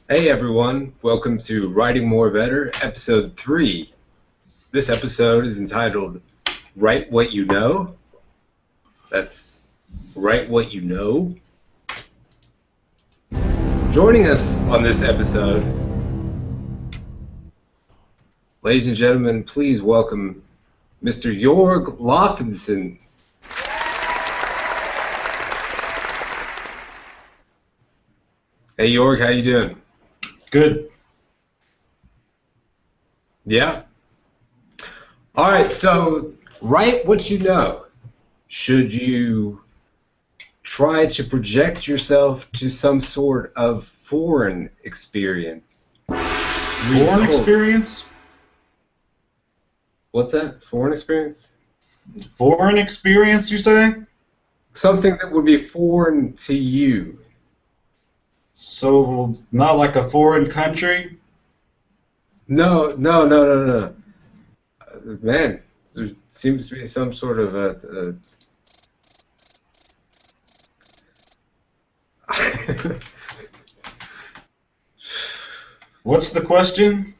Hey everyone, welcome to Writing More Better, episode 3. This episode is entitled Write What You Know. That's Write What You Know. Joining us on this episode, ladies and gentlemen, please welcome Mr. Jorg Loffinson. Hey Jorg, how you doing? Good. Yeah? Alright, so write what you know. Should you try to project yourself to some sort of foreign experience? Foreign experience? What's that? Foreign experience? Foreign experience, you say? Something that would be foreign to you. So, not like a foreign country? No. Man, there seems to be some sort of What's the question?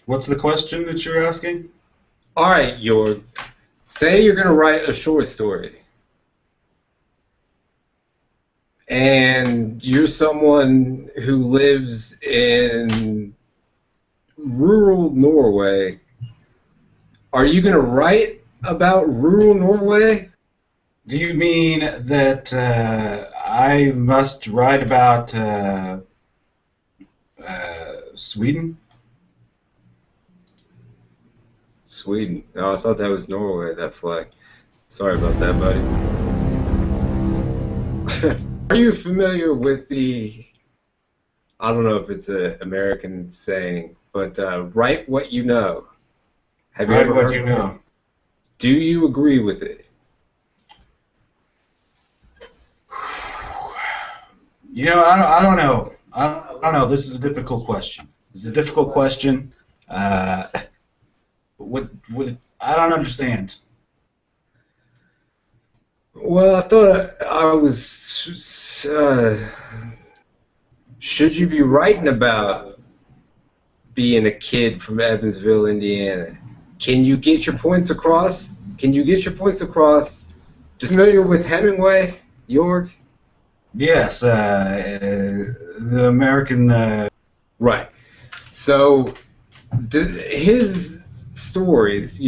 What's the question that you're asking? Alright, say you're going to write a short story. And you're someone who lives in rural Norway. Are you going to write about rural Norway? Do you mean that I must write about Sweden? Sweden. Oh, I thought that was Norway, that flag. Sorry about that, buddy. Are you familiar with I don't know if it's an American saying, but write what you know. Have you Write ever what heard you of know. it? Do you agree with it? You know, I don't know. I don't know. This is a difficult question. This is a difficult question. What I don't understand. Well, I thought I was. Should you be writing about being a kid from Evansville, Indiana? Can you get your points across? Just familiar with Hemingway, York? Yes, the American. Right. So, his stories,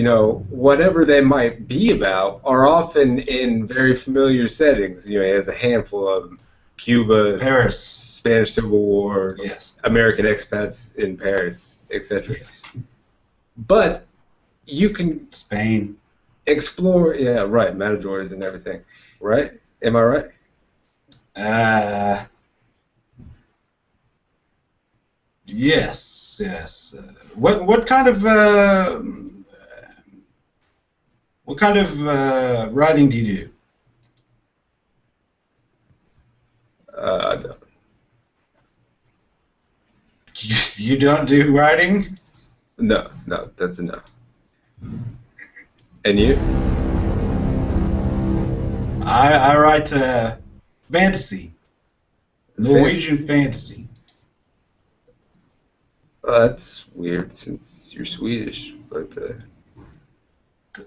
whatever they might be about, are often in very familiar settings. He has a handful of them. Cuba, Paris. Spanish Civil War, Yes. American expats in Paris, etc. Yes. But you can Spain. explore, yeah, right, matadors and everything, right? Am I right? Yes. What kind of writing do you do? I don't. You don't do writing? No, that's a no. And you? I write fantasy, Norwegian fantasy. That's weird since you're Swedish, but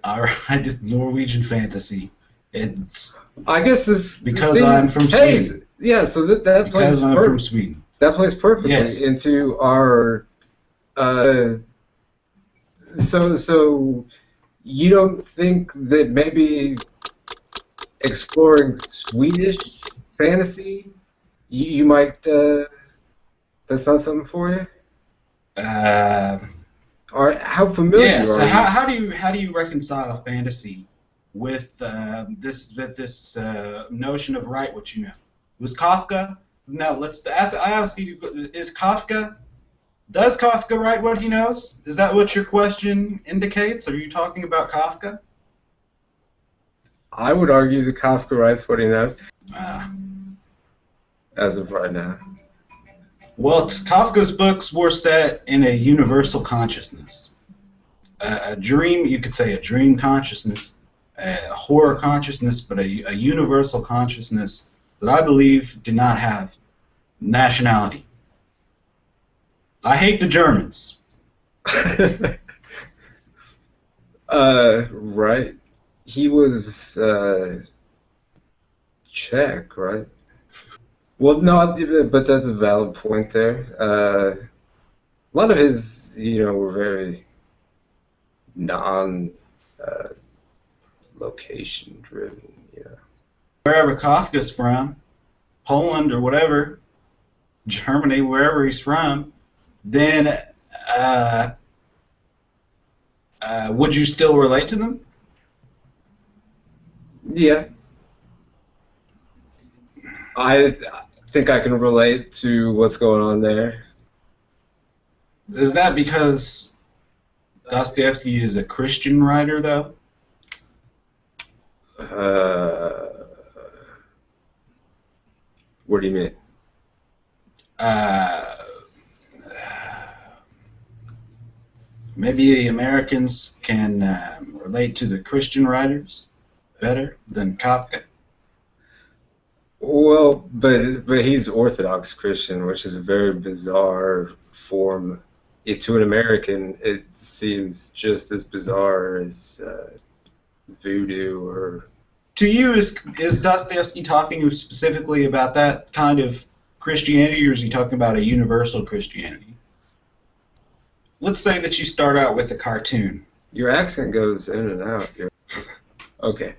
I write Norwegian fantasy. It's I guess this because I'm from Sweden. Yeah, so that Because I'm from Sweden. That plays perfectly Yes. into our. So you don't think that maybe exploring Swedish fantasy, you might. That's not something for you. Or how familiar Yeah. So are you? how do you reconcile fantasy with this notion of write what you know? Was Kafka? Now let's ask. I ask you: Is Kafka? Does Kafka write what he knows? Is that what your question indicates? Are you talking about Kafka? I would argue that Kafka writes what he knows Uh, as of right now. well, Kafka's books were set in a universal consciousness. A dream, you could say a dream consciousness, a horror consciousness, but a universal consciousness that I believe did not have Nationality. I hate the Germans. Right. He was Czech, right? Well, no, but that's a valid point there. A lot of his, were very non location driven. Yeah. Wherever Kafka's from, Poland or whatever, Germany, wherever he's from, then would you still relate to them? Yeah. I think I can relate to what's going on there. Is that because Dostoevsky is a Christian writer, though? What do you mean? Maybe the Americans can relate to the Christian writers better than Kafka. Well, but he's Orthodox Christian, which is a very bizarre form. To an American, it seems just as bizarre as voodoo or. To you, is Dostoevsky talking specifically about that kind of Christianity, or is he talking about a universal Christianity? Let's say that you start out with a cartoon. Your accent goes in and out. Okay.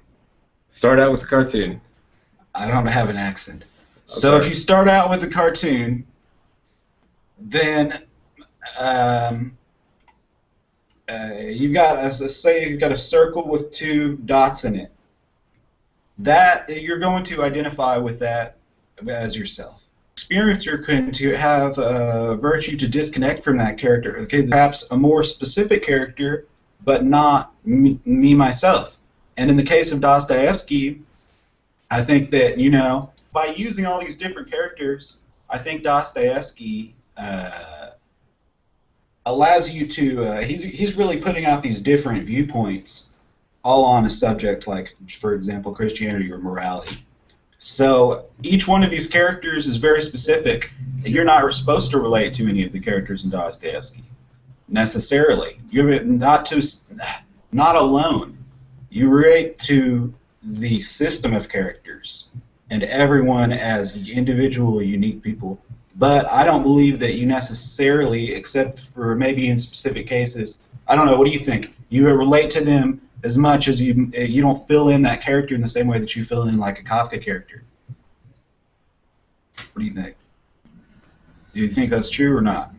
Start out with a cartoon. I don't have an accent. So if you start out with a cartoon, then you've got a circle with two dots in it. That you're going to identify with that as yourself. Experiencer can to have a virtue to disconnect from that character. Okay, perhaps a more specific character, but not me myself. And in the case of Dostoevsky, I think that, by using all these different characters, I think Dostoevsky allows you to, he's really putting out these different viewpoints all on a subject like, for example, Christianity or morality. So each one of these characters is very specific. You're not supposed to relate to any of the characters in Dostoevsky, necessarily. You're not alone. You relate to the system of characters and everyone as individual, unique people. But I don't believe that you necessarily, except for maybe in specific cases, I don't know, what do you think? You relate to them as much as you don't fill in that character in the same way that you fill in like a Kafka character. What do you think? Do you think that's true or not?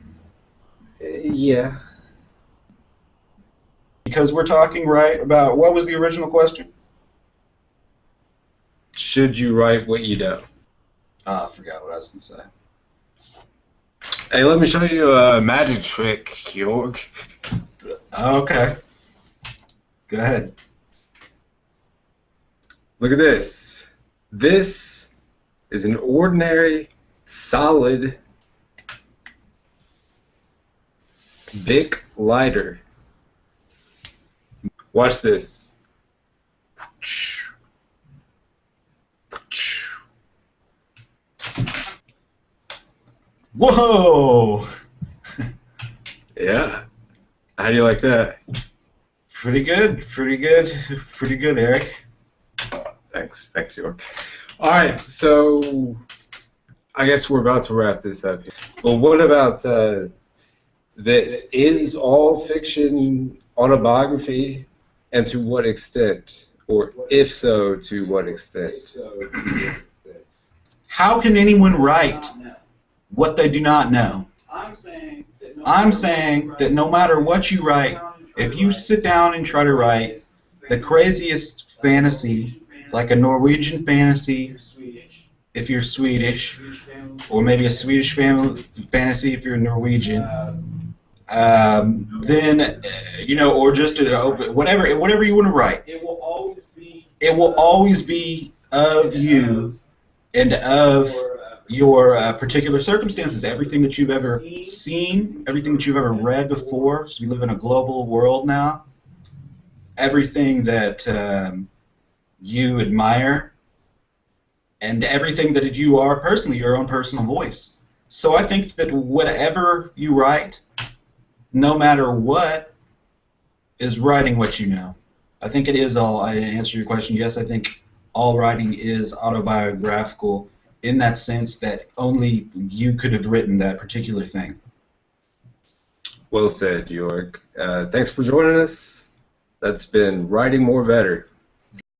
Yeah. Because we're talking about, what was the original question? Should you write what you know? I forgot what I was going to say. Hey, let me show you a magic trick, Georg. Okay. Go ahead. Look at this. This is an ordinary, solid Bic lighter. Watch this. Whoa! Yeah. How do you like that? Pretty good, Eric. Thanks, York. All right, so I guess we're about to wrap this up. Well, what about this? Is all fiction autobiography, and to what extent? Or if so, to what extent? How can anyone write what they do not know? I'm saying that no matter what you write, if you sit down and try to write the craziest fantasy, like a Norwegian fantasy, if you're Swedish, or maybe a Swedish fantasy if you're Norwegian, then or just whatever you want to write, it will always be of you and of your particular circumstances, everything that you've ever seen, everything that you've ever read before. So we live in a global world now. Everything that you admire and everything that you are personally, your own personal voice. So I think that whatever you write, no matter what, is writing what you know. I think it is all. I answer your question. Yes, I think all writing is autobiographical in that sense that only you could have written that particular thing. Well said, York. Thanks for joining us. That's been Writing More Better.